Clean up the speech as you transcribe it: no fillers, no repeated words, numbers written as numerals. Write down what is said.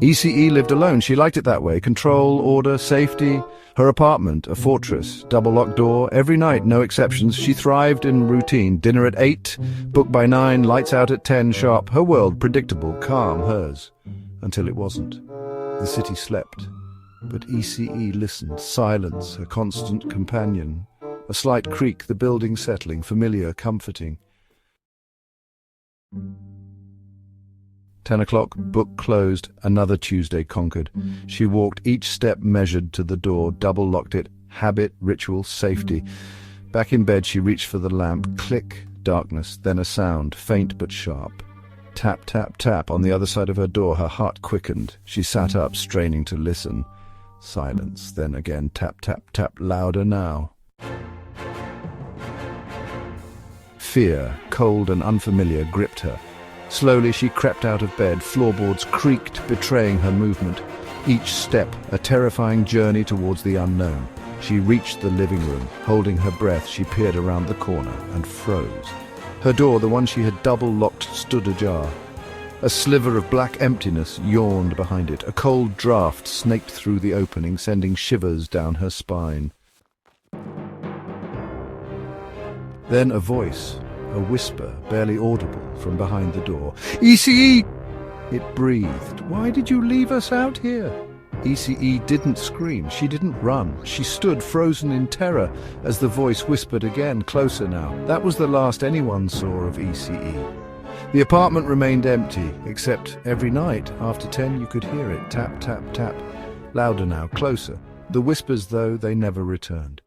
ECE lived alone. She liked it that way. Control, order, safety. Her apartment, a fortress, double-locked door. Every night, no exceptions. She thrived in routine. Dinner at 8, book by 9, lights out at 10 sharp. Her world, predictable, calm, hers. Until it wasn't. The city slept. But ECE listened. Silence, her constant companion. A slight creak, the building settling, familiar, comforting. 10 o'clock, book closed, another Tuesday conquered. She walked each step measured to the door, double-locked it, habit, ritual, safety. Back in bed she reached for the lamp, click, darkness, then a sound, faint but sharp. Tap, tap, tap on the other side of her door, her heart quickened. She sat up, straining to listen. Silence, then again tap, tap, tap, louder now. Fear, cold and unfamiliar, gripped her. Slowly she crept out of bed, floorboards creaked, betraying her movement. Each step, a terrifying journey towards the unknown. She reached the living room. Holding her breath, she peered around the corner and froze. Her door, the one she had double-locked, stood ajar. A sliver of black emptiness yawned behind it. A cold draft snaked through the opening, sending shivers down her spine. Then a voice. A whisper, barely audible, from behind the door. ECE! It breathed. Why did you leave us out here? ECE didn't scream. She didn't run. She stood frozen in terror as the voice whispered again, closer now. That was the last anyone saw of ECE. The apartment remained empty, except every night, after 10, you could hear it. Tap, tap, tap. Louder now, closer. The whispers, though, they never returned.